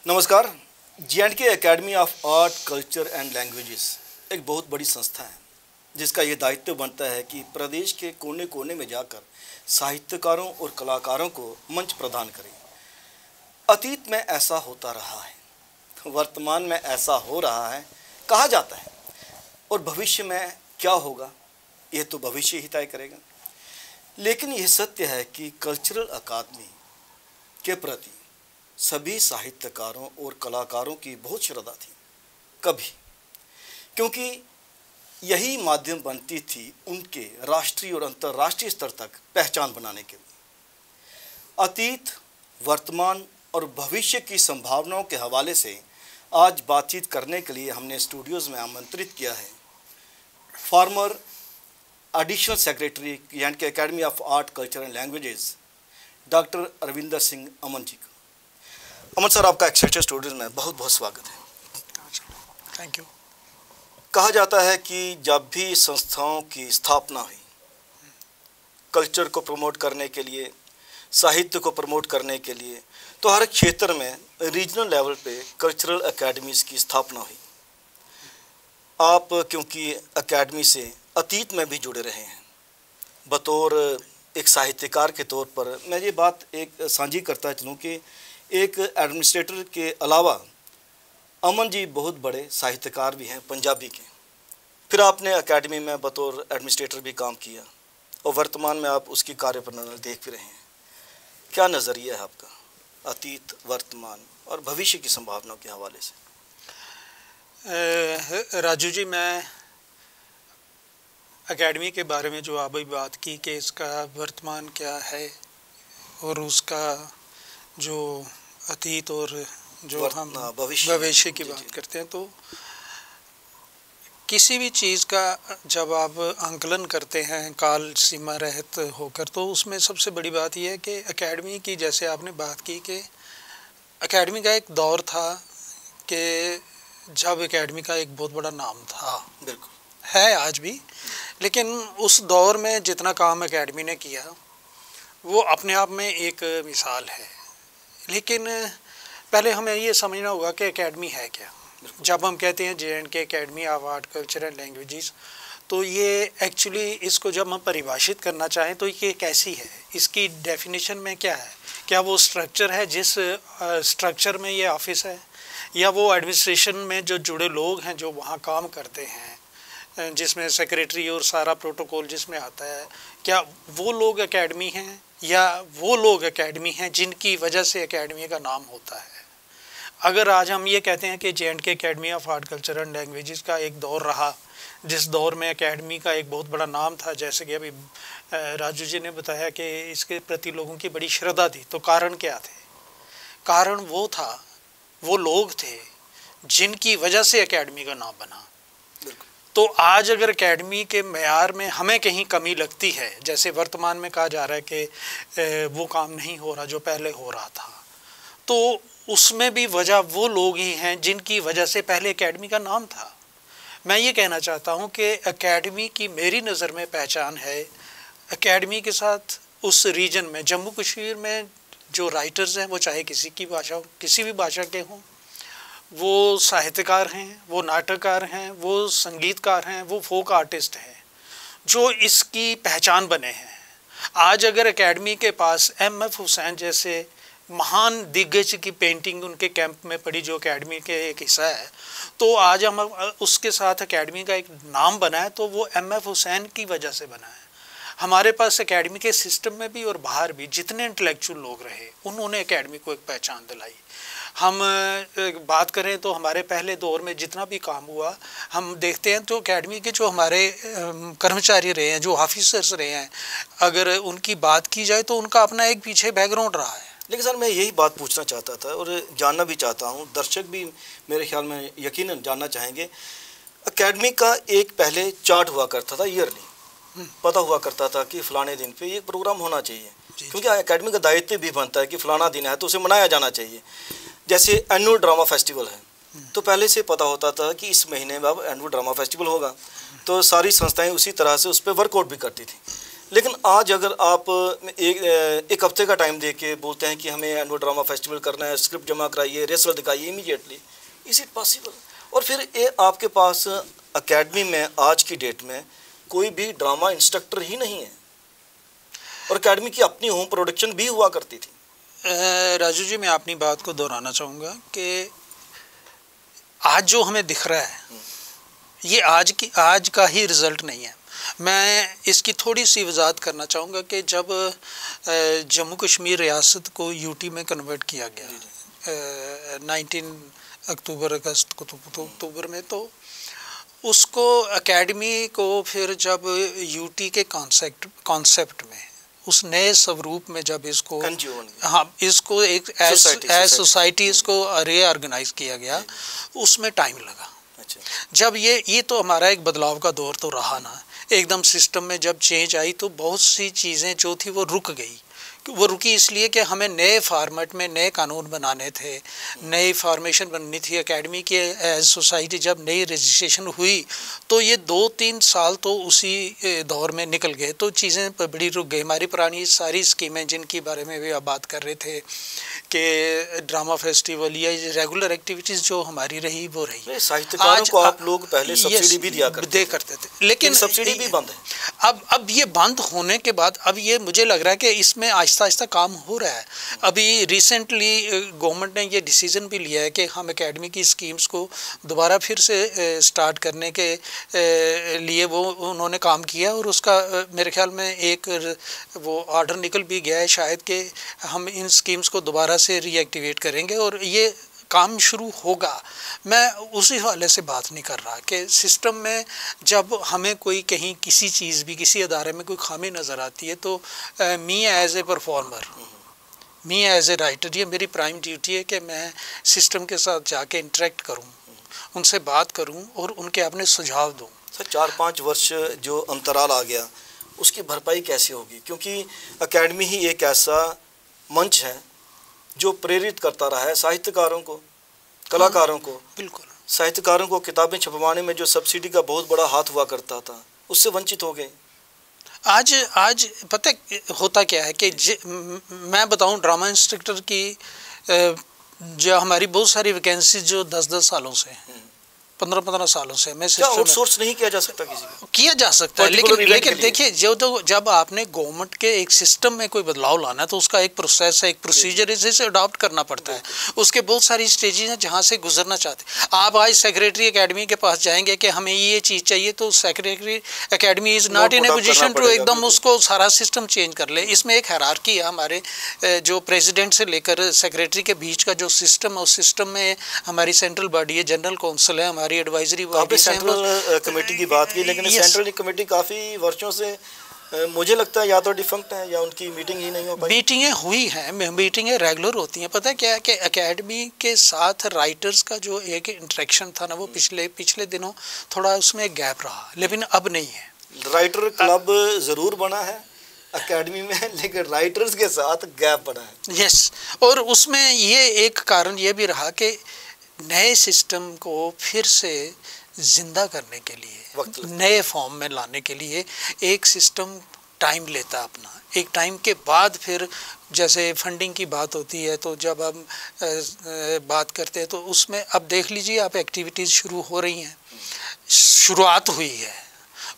नमस्कार। J&K academy of art culture and languages एक बहुत बड़ी संस्था है जिसका ये दायित्व बनता है कि प्रदेश के कोने कोने में जाकर साहित्यकारों और कलाकारों को मंच प्रदान करें। अतीत में ऐसा होता रहा है, वर्तमान में ऐसा हो रहा है, कहा जाता है, और भविष्य में क्या होगा ये तो भविष्य ही तय करेगा। लेकिन यह सत्य है कि कल्चरल अकादमी के प्रति सभी साहित्यकारों और कलाकारों की बहुत श्रद्धा थी कभी, क्योंकि यही माध्यम बनती थी उनके राष्ट्रीय और अंतर्राष्ट्रीय स्तर तक पहचान बनाने के लिए। अतीत, वर्तमान और भविष्य की संभावनाओं के हवाले से आज बातचीत करने के लिए हमने स्टूडियोज़ में आमंत्रित किया है former additional secretary J&K academy of art culture and languages doctor Arvinder Singh Aman ji का। अमन सर, आपका एक्सेटर स्टूडियोज में बहुत बहुत स्वागत है। Thank you. कहा जाता है कि जब भी संस्थाओं की स्थापना हुई कल्चर को प्रमोट करने के लिए, साहित्य को प्रमोट करने के लिए, तो हर क्षेत्र में रीजनल लेवल पे कल्चरल एकेडमीज़ की स्थापना हुई। आप क्योंकि एकेडमी से अतीत में भी जुड़े रहे हैं, बतौर एक साहित्यकार के तौर पर मैं ये बात एक साझी करता चलूँ कि एक एडमिनिस्ट्रेटर के अलावा अमन जी बहुत बड़े साहित्यकार भी हैं पंजाबी के। फिर आपने एकेडमी में बतौर एडमिनिस्ट्रेटर भी काम किया और वर्तमान में आप उसकी कार्यप्रणाली देख भी रहे हैं। क्या नज़रिया है आपका अतीत, वर्तमान और भविष्य की संभावनाओं के हवाले से? राजू जी, मैं एकेडमी के बारे में जो अभी बात की कि इसका वर्तमान क्या है और उसका जो अतीत और जो हम भविष्य की बात करते हैं, तो किसी भी चीज़ का जब आप आंकलन करते हैं काल सीमा रहित होकर, तो उसमें सबसे बड़ी बात यह है कि एकेडमी की, जैसे आपने बात की कि एकेडमी का एक दौर था कि जब एकेडमी का एक बहुत बड़ा नाम था, बिल्कुल है आज भी, लेकिन उस दौर में जितना काम एकेडमी ने किया वो अपने आप में एक मिसाल है। लेकिन पहले हमें ये समझना होगा कि एकेडमी है क्या। जब हम कहते हैं J&K academy of art culture and languages, तो ये एक्चुअली इसको जब हम परिभाषित करना चाहें तो ये कैसी है, इसकी डेफिनेशन में क्या है? क्या वो स्ट्रक्चर है जिस स्ट्रक्चर में ये ऑफिस है, या वो एडमिनिस्ट्रेशन में जो जुड़े लोग हैं जो वहाँ काम करते हैं, जिसमें सेक्रेटरी और सारा प्रोटोकॉल जिसमें आता है, क्या वो लोग एकेडमी हैं या वो लोग एकेडमी हैं जिनकी वजह से एकेडमी का नाम होता है? अगर आज हम ये कहते हैं कि J&K academy of art culture and languages का एक दौर रहा जिस दौर में एकेडमी का एक बहुत बड़ा नाम था, जैसे कि अभी राजू जी ने बताया कि इसके प्रति लोगों की बड़ी श्रद्धा थी, तो कारण क्या थे? कारण वो था, वो लोग थे जिनकी वजह से एकेडमी का नाम बना। तो आज अगर एकेडमी के मेयार में हमें कहीं कमी लगती है, जैसे वर्तमान में कहा जा रहा है कि वो काम नहीं हो रहा जो पहले हो रहा था, तो उसमें भी वजह वो लोग ही हैं जिनकी वजह से पहले एकेडमी का नाम था। मैं ये कहना चाहता हूँ कि एकेडमी की मेरी नज़र में पहचान है, एकेडमी के साथ उस रीजन में, जम्मू कश्मीर में जो राइटर्स हैं, वो चाहे किसी भी भाषा के हों, वो साहित्यकार हैं, वो नाटककार हैं, वो संगीतकार हैं, वो फोक आर्टिस्ट हैं, जो इसकी पहचान बने हैं। आज अगर एकेडमी के पास M.F. हुसैन जैसे महान दिग्गज की पेंटिंग उनके कैंप में पड़ी जो एकेडमी के एक हिस्सा है, तो आज हम उसके साथ एकेडमी का एक नाम बना है, तो वो M.F. हुसैन की वजह से बना है। हमारे पास एकेडमी के सिस्टम में भी और बाहर भी जितने इंटेलेक्चुअल लोग रहे, उन्होंने एकेडमी को एक पहचान दिलाई। हम बात करें तो हमारे पहले दौर में जितना भी काम हुआ, हम देखते हैं तो एकेडमी के जो हमारे कर्मचारी रहे हैं, जो ऑफिसर्स रहे हैं, अगर उनकी बात की जाए तो उनका अपना एक पीछे बैकग्राउंड रहा है। लेकिन सर, मैं यही बात पूछना चाहता था और जानना भी चाहता हूँ, दर्शक भी मेरे ख्याल में यकीनन जानना चाहेंगे। एकेडमी का एक पहले चार्ट हुआ करता था, ईयरली पता हुआ करता था कि फ़लाने दिन पे ये प्रोग्राम होना चाहिए, क्योंकि एकेडमी का दायित्व भी बनता है कि फ़लाना दिन है तो उसे मनाया जाना चाहिए। जैसे एनुअल ड्रामा फेस्टिवल है, तो पहले से पता होता था कि इस महीने में अब एनुअल ड्रामा फेस्टिवल होगा, तो सारी संस्थाएं उसी तरह से उस पर वर्कआउट भी करती थी। लेकिन आज अगर आप एक हफ्ते का टाइम दे के बोलते हैं कि हमें एनुअल ड्रामा फेस्टिवल करना है, स्क्रिप्ट जमा कराइए, रिहर्सल दिखाइए इमीडिएटली, इज इट पॉसिबल? और फिर ये आपके पास एकेडमी में आज की डेट में कोई भी ड्रामा इंस्ट्रक्टर ही नहीं है, और एकेडमी की अपनी होम प्रोडक्शन भी हुआ करती थी। राजू जी, मैं अपनी बात को दोहराना चाहूँगा कि आज जो हमें दिख रहा है ये आज का ही रिज़ल्ट नहीं है। मैं इसकी थोड़ी सी वजाहत करना चाहूँगा कि जब जम्मू कश्मीर रियासत को यूटी में कन्वर्ट किया गया 19 अक्टूबर में, तो उसको एकेडमी को फिर जब यूटी के कॉन्सेप्ट में उस नए स्वरूप में जब इसको इसको एक एज सोसाइटी इसको रीऑर्गेनाइज किया गया, उसमें टाइम लगा। जब ये तो हमारा एक बदलाव का दौर तो रहा ना, एकदम सिस्टम में जब चेंज आई तो बहुत सी चीज़ें जो थी वो रुक गई। वो रुकी इसलिए कि हमें नए फॉर्मेट में नए कानून बनाने थे, नई फॉर्मेशन बननी थी एकेडमी के एज सोसाइटी। जब नई रजिस्ट्रेशन हुई तो ये 2-3 साल तो उसी दौर में निकल गए, तो चीज़ें बड़ी रुक गई। हमारी पुरानी सारी स्कीमें जिनकी बारे में भी आप बात कर रहे थे कि ड्रामा फेस्टिवल या रेगुलर एक्टिविटीज़ जो हमारी रही वो रही। साहित्यकारों को आप लोग पहले सब्सिडी भी दिया करते थे, लेकिन सब्सिडी भी बंद है। अब ये बंद होने के बाद अब ये मुझे लग रहा है कि इसमें आहिस्ता काम हो रहा है। अभी रिसेंटली गवर्नमेंट ने ये डिसीज़न भी लिया है कि हम एकेडमी की स्कीम्स को दोबारा फिर से स्टार्ट करने के लिए वो उन्होंने काम किया, और उसका मेरे ख्याल में एक वो ऑर्डर निकल भी गया है शायद कि हम इन स्कीम्स को दोबारा से रीएक्टिवेट करेंगे और ये काम शुरू होगा। मैं उसी हवाले से बात नहीं कर रहा कि सिस्टम में जब हमें कोई कहीं किसी चीज़ भी किसी अदारे में कोई खामी नज़र आती है तो me as a performer, me as a writer, ये मेरी प्राइम ड्यूटी है कि मैं सिस्टम के साथ जाके इंटरेक्ट करूं, उनसे बात करूं और उनके अपने सुझाव दूं। सर 4-5 वर्ष जो अंतराल आ गया उसकी भरपाई कैसे होगी? क्योंकि एकेडमी ही एक ऐसा मंच है जो प्रेरित करता रहा है साहित्यकारों को, कलाकारों को। बिल्कुल, साहित्यकारों को किताबें छपवाने में जो सब्सिडी का बहुत बड़ा हाथ हुआ करता था उससे वंचित हो गए। आज पता होता क्या है कि मैं बताऊं, ड्रामा इंस्ट्रक्टर की जो हमारी बहुत सारी वैकेंसी जो 10-10 सालों से हैं, 15-15 सालों से मैं क्या आउटसोर्स नहीं किया जा सकता? किसी को किया जा सकता है, लेकिन देखिए जब आपने गवर्नमेंट के एक सिस्टम में कोई बदलाव लाना है तो उसका एक प्रोसेस है, एक प्रोसीजर है जिसे अडॉप्ट करना पड़ता है। उसके बहुत सारी स्टेजेस हैं जहाँ से गुजरना चाहते हैं। आप आज सेक्रेटरी एकेडमी के पास जाएंगे कि हमें ये चीज़ चाहिए, तो secretary academy is not in a position to एकदम उसको सारा सिस्टम चेंज कर ले। इसमें एक हायरार्की है, हमारे जो प्रेसिडेंट से लेकर सेक्रेटरी के बीच का जो सिस्टम है, उस सिस्टम में हमारी सेंट्रल बॉडी है, जनरल काउंसिल है, हमारी एडवाइजरी बॉडी, सेंट्रल कमेटी की बात की, लेकिन सेंट्रल कमेटी काफ़ी वर्षों से मुझे लगता है या तो डिफंक्ट है या उनकी मीटिंग ही नहीं हो पाई। मीटिंगें हुई हैं, मीटिंगें रेगुलर होती हैं। पता है क्या है कि एकेडमी के साथ राइटर्स का जो एक इंटरेक्शन था ना, वो पिछले दिनों थोड़ा उसमें गैप रहा, लेकिन अब नहीं है। राइटर क्लब ज़रूर बना है एकेडमी में, लेकिन राइटर्स के साथ गैप बना है। यस, और उसमें ये एक कारण ये भी रहा कि नए सिस्टम को फिर से जिंदा करने के लिए, नए फॉर्म में लाने के लिए एक सिस्टम टाइम लेता अपना। एक टाइम के बाद फिर जैसे फंडिंग की बात होती है, तो जब हम बात करते हैं तो उसमें अब देख लीजिए आप, एक्टिविटीज़ शुरू हो रही हैं, शुरुआत हुई है,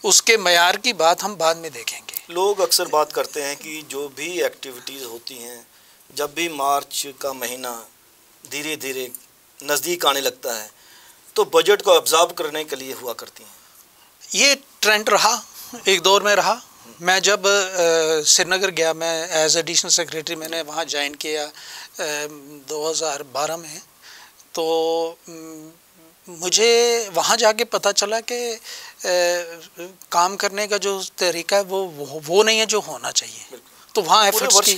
उसके मयार की बात हम बाद में देखेंगे। लोग अक्सर बात करते हैं कि जो भी एक्टिविटीज़ होती हैं, जब भी मार्च का महीना धीरे धीरे नज़दीक आने लगता है तो बजट को ऑब्जर्व करने के लिए हुआ करती हैं। ये ट्रेंड रहा, एक दौर में रहा। मैं जब श्रीनगर गया, मैं एज एडिशनल सेक्रेटरी मैंने वहाँ ज्वाइन किया 2012 में, तो मुझे वहाँ जाके पता चला कि काम करने का जो तरीका है वो नहीं है जो होना चाहिए। तो वहाँ एफर्ट्स की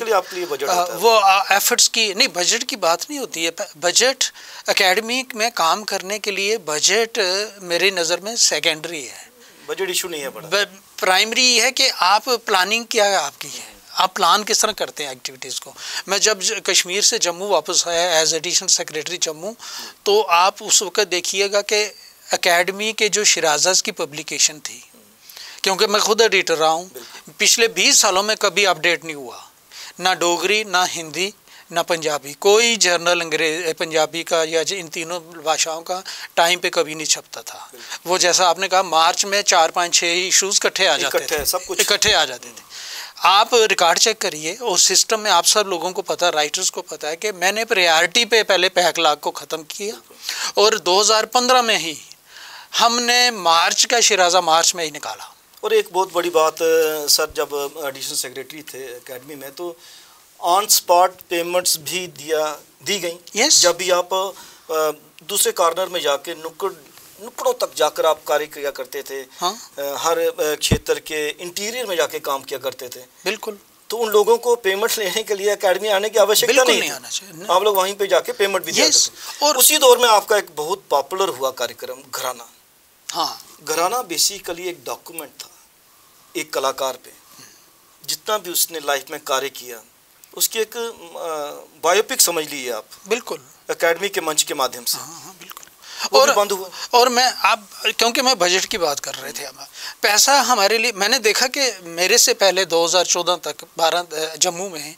वो एफर्ट्स की नहीं, बजट की बात नहीं होती है। बजट एकेडमी में काम करने के लिए बजट मेरी नज़र में सेकेंडरी है, बजट इशू नहीं है बड़ा। प्राइमरी है कि आप प्लानिंग क्या है आपकी है, आप प्लान किस तरह करते हैं एक्टिविटीज़ को। मैं जब कश्मीर से जम्मू वापस आया एज एडिशनल सेक्रेटरी जम्मू, तो आप उस वक्त देखिएगा कि एकेडमी के जो शराज़ाज़ की पब्लिकेशन थी, क्योंकि मैं खुद एडिटर रहा हूँ, पिछले 20 सालों में कभी अपडेट नहीं हुआ, ना डोगरी, ना हिंदी, ना पंजाबी। कोई जर्नल अंग्रेज पंजाबी का या इन तीनों भाषाओं का टाइम पे कभी नहीं छपता था। वो जैसा आपने कहा, मार्च में 4-5-6 इशूज़ इकट्ठे आ जाते थे, सब कुछ इकट्ठे आ जाते थे। आप रिकॉर्ड चेक करिए, उस सिस्टम में आप सब लोगों को पता, राइटर्स को पता है कि मैंने प्रायोरिटी पे पहले बैकलॉग को ख़त्म किया, और 2015 में ही हमने मार्च का शिराजा मार्च में ही निकाला। और एक बहुत बड़ी बात सर, जब एडिशनल सेक्रेटरी थे एकेडमी में, तो ऑन स्पॉट पेमेंट्स भी दी गई। yes. जब भी आप दूसरे कॉर्नर में जाके नुक्कड़ों तक जाकर आप कार्य किया करते थे। हाँ? हर क्षेत्र के इंटीरियर में जाके काम किया करते थे। बिल्कुल। तो उन लोगों को पेमेंट लेने के लिए एकेडमी आने की आवश्यकता नहीं आना चाहिए। आप लोग वहीं पे जाके पेमेंट भी दिया करते थे। और उसी दौर में आपका एक बहुत पॉपुलर हुआ कार्यक्रम घराना। हाँ, घराना बेसिकली एक डॉक्यूमेंट था एक कलाकार पे, जितना भी उसने लाइफ में कार्य किया उसकी एक बायोपिक समझ लीजिए आप। बिल्कुल, एकेडमी के मंच के माध्यम से। हाँ, बिल्कुल। और बंद हुआ। और मैं आप, क्योंकि मैं बजट की बात कर रहे थे, अब पैसा हमारे लिए, मैंने देखा कि मेरे से पहले 2014 तक 12 जम्मू में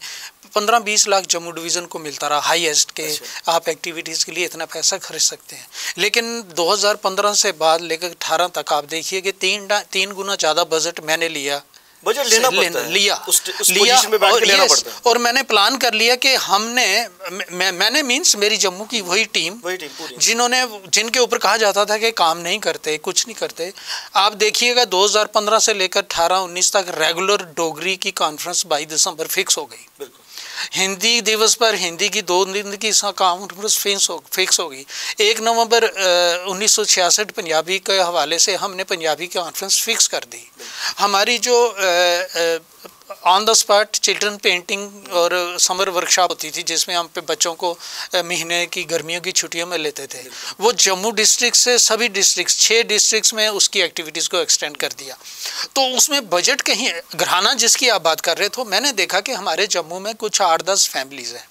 15-20 लाख जम्मू डिवीज़न को मिलता रहा हाईएस्ट के। आप एक्टिविटीज़ के लिए इतना पैसा खर्च सकते हैं, लेकिन 2015 से बाद लेकर 18 तक आप देखिए कि 3 गुना ज़्यादा बजट मैंने लिया। बजट लेना पड़ता है, लिया में बैठ के लेना पड़ता है। और मैंने प्लान कर लिया कि हमने मैंने मीन्स मेरी जम्मू की वही टीम जिनके ऊपर कहा जाता था कि काम नहीं करते, कुछ नहीं करते। आप देखिएगा 2015 से लेकर 18-19 तक रेगुलर डोगरी की कॉन्फ्रेंस 22 दिसंबर फिक्स हो गई। हिंदी दिवस पर हिंदी की 2 दिन की कॉन्फ्रेंस फिक्स हो गई। 1 नवंबर 1966 पंजाबी के हवाले से हमने पंजाबी की कॉन्फ्रेंस फिक्स कर दी। हमारी जो on the spot children painting और समर वर्कशॉप होती थी, जिसमें हम पे बच्चों को महीने की गर्मियों की छुट्टियों में लेते थे, वो जम्मू डिस्ट्रिक्ट से सभी डिस्ट्रिक्ट 6 डिस्ट्रिक्ट्स में उसकी एक्टिविटीज़ को एक्सटेंड कर दिया। तो उसमें बजट कहीं, घराना जिसकी आप बात कर रहे थे, मैंने देखा कि हमारे जम्मू में कुछ 8-10 फैमिलीज़ हैं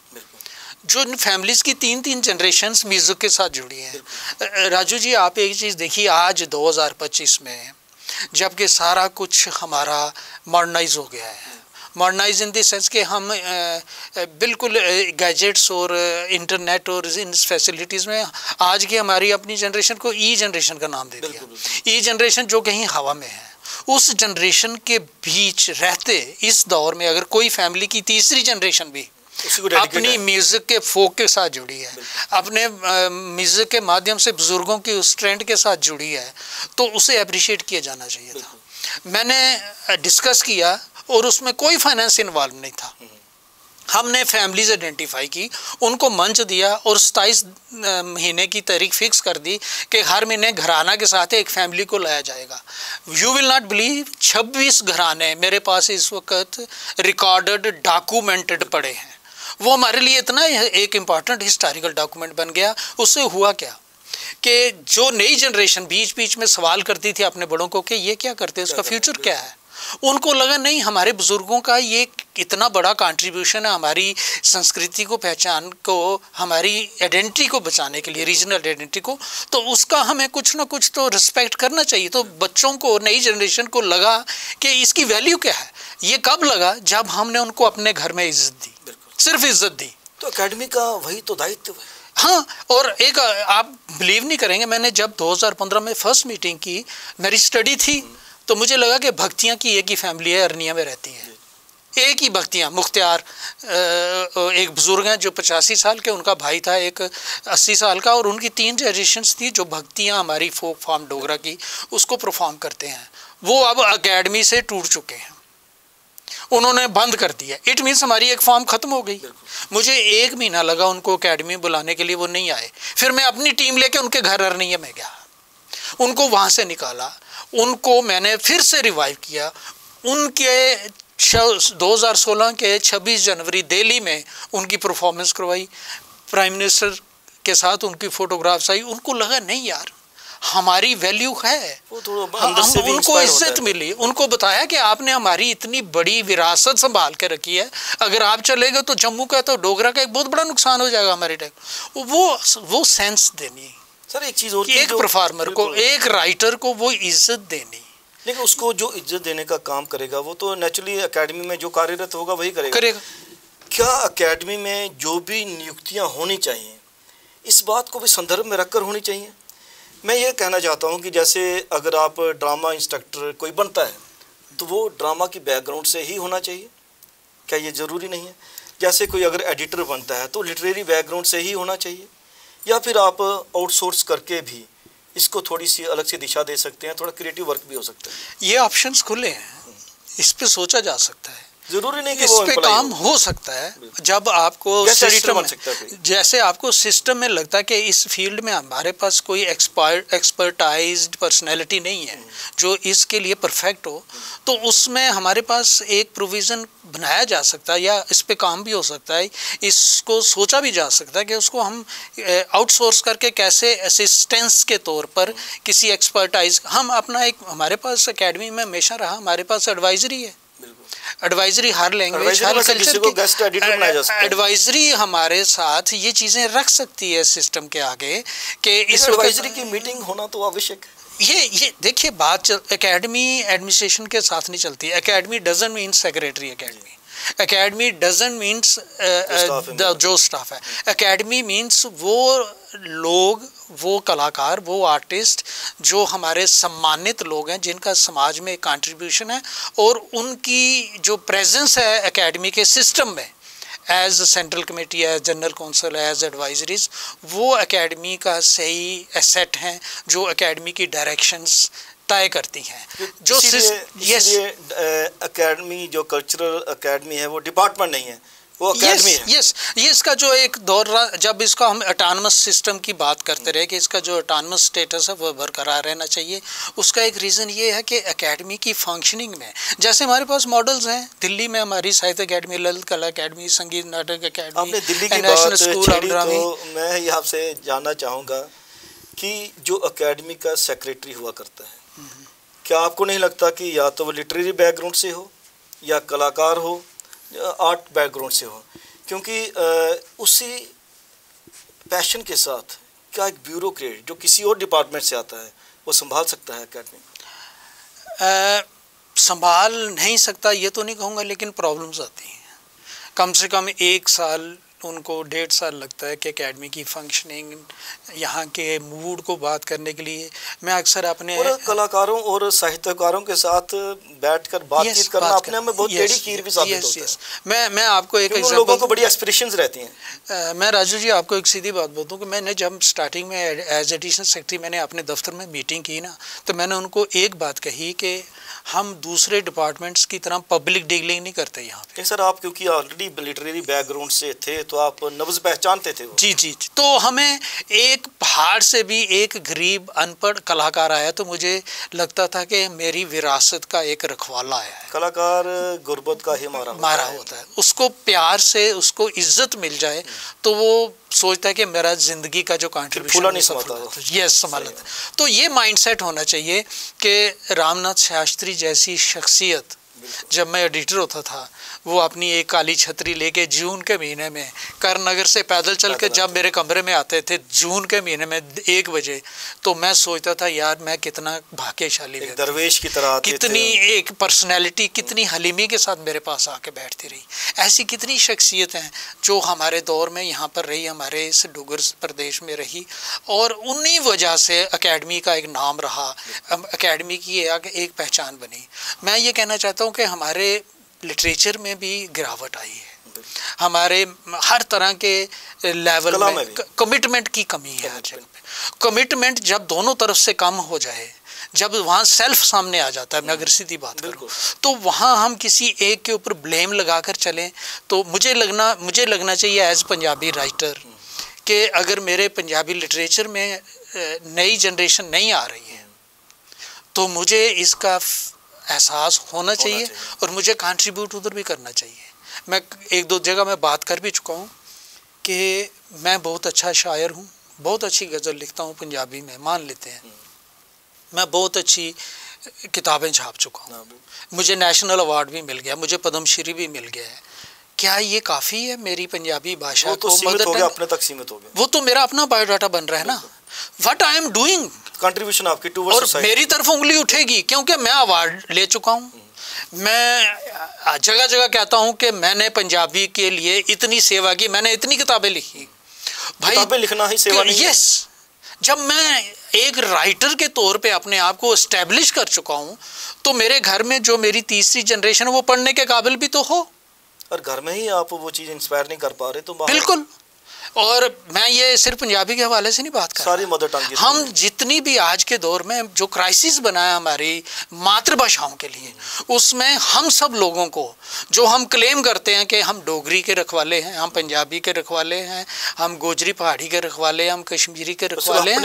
जो इन फैमिलीज़ की 3-3 जनरेशन्स म्यूज़िक के साथ जुड़ी हैं। राजू जी, आप एक चीज़ देखिए, आज 2025 में जबकि सारा कुछ हमारा मॉडर्नाइज हो गया है, मॉडर्नाइज इन द सेंस कि हम बिल्कुल गैजेट्स और इंटरनेट और इन फैसिलिटीज़ में, आज की हमारी अपनी जनरेशन को ई जनरेशन का नाम दे दिया। ई जनरेशन जो कहीं हवा में है, उस जनरेशन के बीच रहते इस दौर में अगर कोई फैमिली की तीसरी जनरेशन भी अपनी म्यूज़िक के फोक के साथ जुड़ी है, अपने म्यूज़िक के माध्यम से बुज़ुर्गों की उस ट्रेंड के साथ जुड़ी है, तो उसे अप्रिशिएट किया जाना चाहिए था। मैंने डिस्कस किया और उसमें कोई फाइनेंस इन्वॉल्व नहीं था। हमने फैमिलीज़ आइडेंटिफाई की, उनको मंच दिया और 27 महीने की तारीख फिक्स कर दी कि हर महीने घराना के साथ एक फैमिली को लाया जाएगा। यू विल नॉट बिलीव, 26 घराने मेरे पास इस वक्त रिकॉर्डेड डॉक्यूमेंटेड पड़े हैं। वो हमारे लिए इतना एक इम्पॉर्टेंट हिस्टोरिकल डॉक्यूमेंट बन गया। उससे हुआ क्या कि जो नई जनरेशन बीच बीच में सवाल करती थी अपने बड़ों को कि ये क्या करते हैं, उसका फ्यूचर क्या है, उनको लगा नहीं, हमारे बुज़ुर्गों का ये इतना बड़ा कंट्रीब्यूशन है हमारी संस्कृति को, पहचान को, हमारी आइडेंटिटी को बचाने के लिए, रीजनल आइडेंटिटी को, तो उसका हमें कुछ ना कुछ तो रिस्पेक्ट करना चाहिए। तो बच्चों को, नई जनरेशन को लगा कि इसकी वैल्यू क्या है। ये कब लगा? जब हमने उनको अपने घर में इज्जत दी, सिर्फ इज्जत दी। तो एकेडमी का वही तो दायित्व है। हाँ, और एक आप बिलीव नहीं करेंगे, मैंने जब 2015 में फर्स्ट मीटिंग की, मेरी स्टडी थी, तो मुझे लगा कि भक्तियाँ की एक ही फैमिली है, अरनिया में रहती हैं, एक ही भक्तियाँ। मुख्तियार एक बुज़ुर्ग हैं जो 85 साल के, उनका भाई था एक 80 साल का, और उनकी 3 जनरेशन्स थी जो भक्तियाँ हमारी फोक फॉर्म डोगरा की उसको परफॉर्म करते हैं। वो अब एकेडमी से टूट चुके हैं, उन्होंने बंद कर दिया। इट मीन्स हमारी एक फॉर्म ख़त्म हो गई। मुझे 1 महीना लगा उनको एकेडमी बुलाने के लिए, वो नहीं आए। फिर मैं अपनी टीम लेके उनके घर अरनिया में गया, उनको वहाँ से निकाला, उनको मैंने फिर से रिवाइव किया। उनके 2016 के 26 जनवरी दिल्ली में उनकी परफॉर्मेंस करवाई, प्राइम मिनिस्टर के साथ उनकी फ़ोटोग्राफ्स आई। उनको लगा नहीं यार, हमारी वैल्यू है, उनको इज्जत मिली। उनको बताया कि आपने हमारी इतनी बड़ी विरासत संभाल के रखी है, अगर आप चले गए तो जम्मू का, तो डोगरा का एक बहुत बड़ा नुकसान हो जाएगा हमारे टाइम। वो सेंस देनी सर। एक चीज़ और, एक परफॉर्मर को, एक राइटर को वो इज्जत देनी। लेकिन उसको जो इज्जत देने का काम करेगा वो तो नेचुरली एकेडमी में जो कार्यरत होगा वही करेगा। क्या एकेडमी में जो भी नियुक्तियां होनी चाहिए इस बात को भी संदर्भ में रखकर होनी चाहिए? मैं ये कहना चाहता हूँ कि जैसे अगर आप ड्रामा इंस्ट्रक्टर कोई बनता है तो वो ड्रामा की बैकग्राउंड से ही होना चाहिए, क्या ये ज़रूरी नहीं है? जैसे कोई अगर एडिटर बनता है तो लिटरेरी बैकग्राउंड से ही होना चाहिए, या फिर आप आउटसोर्स करके भी इसको थोड़ी सी अलग से दिशा दे सकते हैं, थोड़ा क्रिएटिव वर्क भी हो सकता है? ये ऑप्शंस खुले हैं, इस पे सोचा जा सकता है, जरूरी नहीं कि इस पे काम हो सकता है। जब आपको जैसे आपको सिस्टम में लगता है कि इस फील्ड में हमारे पास कोई एक्सपर्टाइज्ड पर्सनैलिटी नहीं है जो इसके लिए परफेक्ट हो, तो उसमें हमारे पास एक प्रोविज़न बनाया जा सकता है, या इस पे काम भी हो सकता है, इसको सोचा भी जा सकता है कि उसको हम आउटसोर्स करके कैसे असिस्टेंस के तौर पर किसी एक्सपर्टाइज, हम अपना एक, हमारे पास एकेडमी में हमेशा रहा हमारे पास एडवाइजरी है, एडवाइजरी हर लैंग्वेज हर कल्चर की एडवाइजरी हमारे साथ ये चीज़ें रख सकती है सिस्टम के आगे कि इस एडवाइजरी की मीटिंग होना तो आवश्यक है। ये देखिए बात एकेडमी एडमिनिस्ट्रेशन के साथ नहीं चलती। Academy doesn't mean secretary academy, academy doesn't means जो स्टाफ है, एकेडमी मीन्स वो लोग, वो कलाकार, वो आर्टिस्ट जो हमारे सम्मानित लोग हैं, जिनका समाज में कंट्रीब्यूशन है, और उनकी जो प्रेजेंस है एकेडमी के सिस्टम में as central committee, as general council, as advisories, वो एकेडमी का सही एसेट हैं जो एकेडमी की डायरेक्शंस तय करती हैं। जो इसलिए एकेडमी जो कल्चरल एकेडमी है वो डिपार्टमेंट नहीं है, वो एकेडमी है। ये इसका जो एक दौर रहा, जब इसका हम ऑटोनमस सिस्टम की बात करते रहे कि इसका जो ऑटोनमस स्टेटस है वो बरकरार रहना चाहिए, उसका एक रीज़न ये है कि एकेडमी की फंक्शनिंग में, जैसे हमारे पास मॉडल्स हैं दिल्ली में, हमारी साहित्य एकेडमी, ललित कला एकेडमी, संगीत नाटक एकेडमी, आपने दिल्ली की बात छेड़ी तो मैं ये आपसे जानना चाहूँगा कि जो एकेडमी का सेक्रेटरी हुआ करता है, क्या आपको नहीं लगता कि या तो वो लिटरेरी बैकग्राउंड से हो या कलाकार हो, आर्ट बैकग्राउंड से हो, क्योंकि उसी पैशन के साथ क्या एक ब्यूरोक्रेट जो किसी और डिपार्टमेंट से आता है वो संभाल सकता है एकेडमी? संभाल नहीं सकता ये तो नहीं कहूँगा, लेकिन प्रॉब्लम्स आती हैं। कम से कम 1 साल उनको 1.5 साल लगता है कि एकेडमी की फंक्शनिंग, यहाँ के मूड को बात करने के लिए। मैं अक्सर अपने कलाकारों और साहित्यकारों के साथ बैठकर बातचीत करना अपने में बहुत टेढ़ी खीर भी साबित होता है। मैं आपको एक एग्जांपल, लोगों को बड़ी एस्पिरेशंस रहती हैं। मैं राजू जी आपको एक सीधी बात बोलता हूँ कि मैंने जब स्टार्टिंग में एज एडिशनल सेक्रेटरी मैंने अपने दफ्तर में मीटिंग की ना, तो मैंने उनको एक बात कही कि हम दूसरे डिपार्टमेंट्स की तरह पब्लिक डीलिंग नहीं करते यहाँ पे। सर आप क्योंकि ऑलरेडी लिटरेरी बैकग्राउंड से थे तो आप नब्ज़ पहचानते थे। जी, तो हमें एक पहाड़ से भी एक गरीब अनपढ़ कलाकार आया तो मुझे लगता था कि मेरी विरासत का एक रखवाला आया है। कलाकार गुर्बत का ही मारा होता है, उसको प्यार से उसको इज्जत मिल जाए तो वो सोचता है कि मेरा ज़िंदगी का जो कंट्रीब्यूशन नहीं समाता, यस संभालता है। तो ये माइंडसेट होना चाहिए कि रामनाथ शास्त्री जैसी शख्सियत, जब मैं एडिटर होता था, वो अपनी एक काली छतरी लेके जून के महीने में करनगर से पैदल चल के जब मेरे कमरे में आते थे जून के महीने में 1 बजे, तो मैं सोचता था यार मैं कितना भाग्यशाली व्यक्ति, दरवेश की तरह कितनी एक पर्सनैलिटी, कितनी हलीमी के साथ मेरे पास आके बैठती रही। ऐसी कितनी शख्सियत हैं जो हमारे दौर में यहाँ पर रही, हमारे इस डुगर प्रदेश में रही, और उन्हीं वजह से एकेडमी का एक नाम रहा, एकेडमी की एक पहचान बनी। मैं ये कहना चाहता हूँ कि हमारे लिटरेचर में भी गिरावट आई है, हमारे हर तरह के लेवल में कमिटमेंट की कमी है हर जगह पे। कमिटमेंट जब दोनों तरफ से कम हो जाए, जब वहाँ सेल्फ सामने आ जाता है, मैं अगर सीधी बात करूँ, तो वहाँ हम किसी एक के ऊपर ब्लेम लगाकर चलें तो मुझे लगना चाहिए एज पंजाबी राइटर कि अगर मेरे पंजाबी लिटरेचर में नई जनरेशन नहीं आ रही है तो मुझे इसका एहसास होना चाहिए और मुझे कंट्रीब्यूट उधर भी करना चाहिए। मैं 1-2 जगह मैं बात कर भी चुका हूँ कि मैं बहुत अच्छा शायर हूँ, बहुत अच्छी गज़ल लिखता हूँ पंजाबी में, मान लेते हैं। मैं बहुत अच्छी किताबें छाप चुका हूँ, मुझे नेशनल अवार्ड भी मिल गया, मुझे पद्मश्री भी मिल गया है। क्या ये काफ़ी है मेरी पंजाबी भाषा को मदद अपने तक सीमित हो गया? वो तो मेरा अपना बायोडाटा बन रहा है ना। What I am doing, contribution आपकी और टुवर्ड्स मेरी तरफ उंगली उठेगी, क्योंकि मैं अवार्ड ले चुका हूँ। मैं जगह जगह कहता हूँ कि मैंने पंजाबी के लिए इतनी सेवा की, मैंने इतनी किताबें लिखी। भाई किताबें लिखना ही सेवा नहीं है? यस, जब मैं एक राइटर के तौर पे अपने आप को एस्टेब्लिश कर चुका हूँ, तो मेरे घर में जो मेरी तीसरी जनरेशन है वो पढ़ने के काबिल भी तो हो। और घर में ही आप वो चीज़ इंस्पायर नहीं कर पा रहे तो बाहर? बिल्कुल। और मैं ये सिर्फ पंजाबी के हवाले से नहीं बात कर रहा, सारी मदर टंग हम जितनी भी आज के दौर में जो क्राइसिस बनाया हमारी मातृभाषाओं के लिए, उसमें हम सब लोगों को, जो हम क्लेम करते हैं कि हम डोगरी के रखवाले हैं, हम पंजाबी के रखवाले हैं, हम गोजरी पहाड़ी के रखवाले हैं, हम कश्मीरी के रखवाले हैं,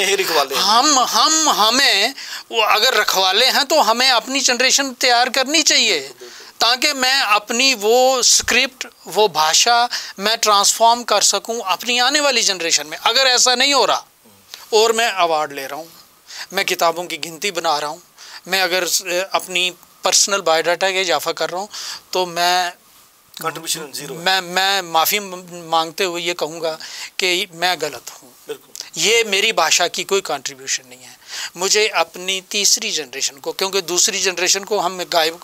हमें वो अगर रखवाले हैं तो हमें अपनी जनरेशन तैयार करनी चाहिए, ताकि मैं अपनी वो स्क्रिप्ट, वो भाषा मैं ट्रांसफॉर्म कर सकूं अपनी आने वाली जनरेशन में। अगर ऐसा नहीं हो रहा, और मैं अवार्ड ले रहा हूं, मैं किताबों की गिनती बना रहा हूं, मैं अगर अपनी पर्सनल बायोडाटा का इजाफा कर रहा हूं, तो मैं कंट्रीब्यूशन जीरो। मैं माफ़ी मांगते हुए ये कहूँगा कि मैं गलत हूँ। ये मेरी भाषा की कोई कंट्रीब्यूशन नहीं है। मुझे अपनी तीसरी जनरेशन को, क्योंकि दूसरी जनरेशन को हम गायब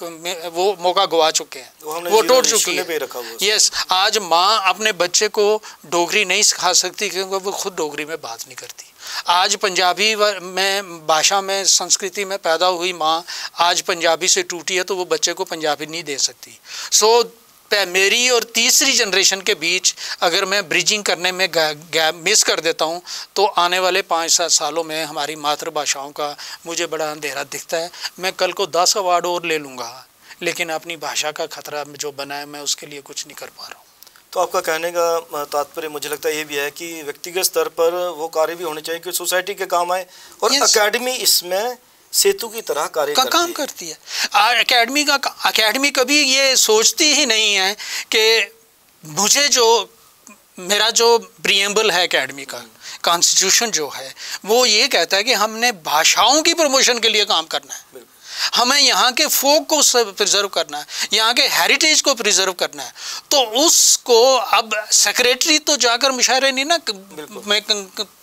वो मौका गवा चुके हैं, वो टूट चुकी है। यस, आज माँ अपने बच्चे को डोगरी नहीं सिखा सकती क्योंकि वो खुद डोगरी में बात नहीं करती। आज पंजाबी में भाषा में संस्कृति में पैदा हुई माँ आज पंजाबी से टूटी है, तो वो बच्चे को पंजाबी नहीं दे सकती। सो मेरी और तीसरी जनरेशन के बीच अगर मैं ब्रिजिंग करने में गैप मिस कर देता हूं, तो आने वाले 5-7 सालों में हमारी मातृभाषाओं का मुझे बड़ा अंधेरा दिखता है। मैं कल को 10 अवार्ड और ले लूँगा, लेकिन अपनी भाषा का खतरा जो बना है मैं उसके लिए कुछ नहीं कर पा रहा हूँ। तो आपका कहने का तात्पर्य मुझे लगता है ये भी है कि व्यक्तिगत स्तर पर वो कार्य भी होने चाहिए कि सोसाइटी के काम आए, और अकेडमी इसमें सेतु की तरह कार्य काम करती है। अकेडमी कभी ये सोचती ही नहीं है कि मुझे जो मेरा जो प्रीएम्बल है अकेडमी का, कॉन्स्टिट्यूशन जो है, वो ये कहता है कि हमने भाषाओं की प्रमोशन के लिए काम करना है, हमें यहाँ के फोक को प्रिजर्व करना है, यहाँ के हेरिटेज को प्रिजर्व करना है। तो उसको अब सेक्रेटरी तो जाकर मुशायरे नहीं ना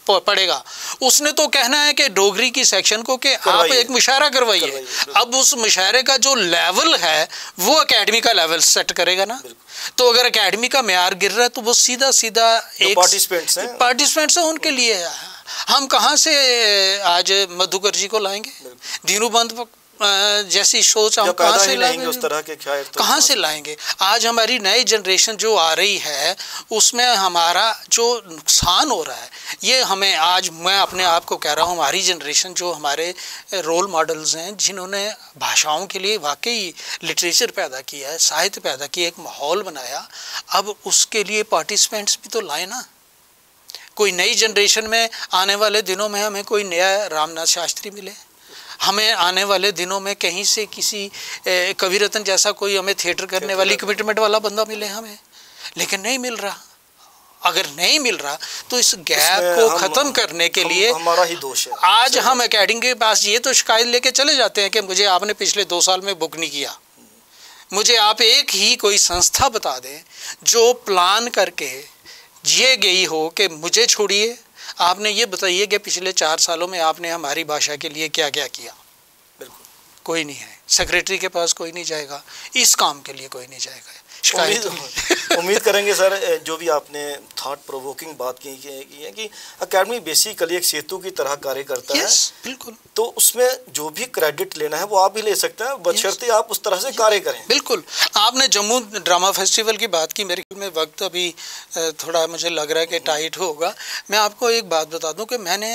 पड़ेगा, उसने तो कहना है कि डोगरी की सेक्शन को कि आप एक मुशायरा करवाइए। अब उस मुशायरे का जो लेवल है वो एकेडमी का लेवल सेट करेगा ना। तो अगर एकेडमी का म्यार गिर रहा है तो वो सीधा एक पार्टिसिपेंट्स हैं उनके लिए। हम कहाँ से आज मधुकर जी को लाएंगे, दीनूबंद जैसी सोच हम कहाँ से लाएंगे, उस तरह के कहाँ से लाएंगे। आज हमारी नई जनरेशन जो आ रही है उसमें हमारा जो नुकसान हो रहा है, ये हमें आज मैं अपने आप को कह रहा हूँ, हमारी जनरेशन जो हमारे रोल मॉडल्स हैं, जिन्होंने भाषाओं के लिए वाकई लिटरेचर पैदा किया है, साहित्य पैदा किया, एक माहौल बनाया, अब उसके लिए पार्टिसिपेंट्स भी तो लाए ना। कोई नई जनरेशन में आने वाले दिनों में हमें कोई नया रामनाथ शास्त्री मिले, हमें आने वाले दिनों में कहीं से किसी कवि रतन जैसा कोई हमें थिएटर करने वाली कमिटमेंट वाला बंदा मिले हमें, लेकिन नहीं मिल रहा। अगर नहीं मिल रहा तो इस गैप को ख़त्म करने के लिए हमारा ही दोष है। आज हम एकेडमी के पास ये तो शिकायत लेके चले जाते हैं कि मुझे आपने पिछले 2 साल में बुक नहीं किया। मुझे आप एक ही कोई संस्था बता दें जो प्लान करके ये गई हो कि मुझे छोड़िए, आपने ये बताइए कि पिछले 4 सालों में आपने हमारी भाषा के लिए क्या क्या किया। बिल्कुल कोई नहीं है, सेक्रेटरी के पास कोई नहीं जाएगा, इस काम के लिए कोई नहीं जाएगा। उम्मीद करेंगे सर, जो भी आपने थॉट प्रोवोकिंग बात की है कि एकेडमी बेसिकली एक सेतु की तरह कार्य करता है। बिल्कुल। तो उसमें जो भी क्रेडिट लेना है वो आप भी ले सकते हैं, बशर्ते आप उस तरह से कार्य करें। बिल्कुल। आपने जम्मू ड्रामा फेस्टिवल की बात की, मेरे ख्याल में वक्त अभी थोड़ा मुझे लग रहा है कि टाइट होगा। मैं आपको एक बात बता दूं कि मैंने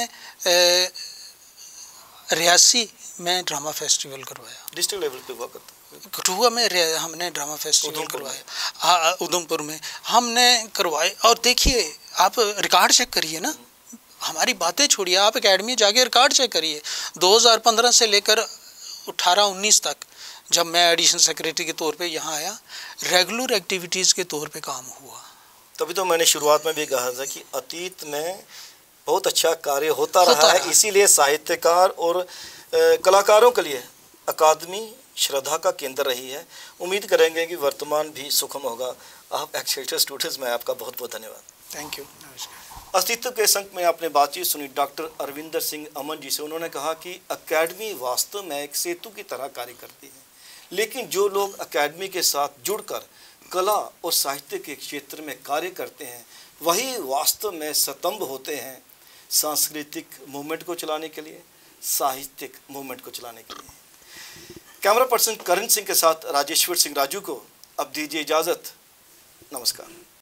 रियासी में ड्रामा फेस्टिवल करवाया, डिस्ट्रिक्ट लेवल पे हुआ करता, कठुआ में हमने ड्रामा फेस्टिवल करवाया, उधमपुर में हमने करवाए। और देखिए आप रिकॉर्ड चेक करिए ना, हमारी बातें छोड़िए, आप एकेडमी जाके रिकॉर्ड चेक करिए। 2015 से लेकर 18-19 तक जब मैं एडिशनल सेक्रेटरी के तौर पे यहाँ आया, रेगुलर एक्टिविटीज़ के तौर पे काम हुआ। तभी तो मैंने शुरुआत में भी कहा था कि अतीत में बहुत अच्छा कार्य होता रहा है, इसीलिए साहित्यकार और कलाकारों के लिए अकादमी श्रद्धा का केंद्र रही है। उम्मीद करेंगे कि वर्तमान भी सुखम होगा। आप एक्सेलेंट स्टूडेंट्स में आपका बहुत बहुत धन्यवाद। Thank you. नमस्कार। अस्तित्व के संग में आपने बातचीत सुनी डॉक्टर अरविंदर सिंह अमन जी से। उन्होंने कहा कि अकेडमी वास्तव में एक सेतु की तरह कार्य करती है, लेकिन जो लोग अकेडमी के साथ जुड़कर कला और साहित्य के क्षेत्र में कार्य करते हैं वही वास्तव में स्तंभ होते हैं सांस्कृतिक मूवमेंट को चलाने के लिए, साहित्यिक मूवमेंट को चलाने के लिए। कैमरा पर्सन करण सिंह के साथ राजेश्वर सिंह राजू को अब दीजिए इजाज़त। नमस्कार।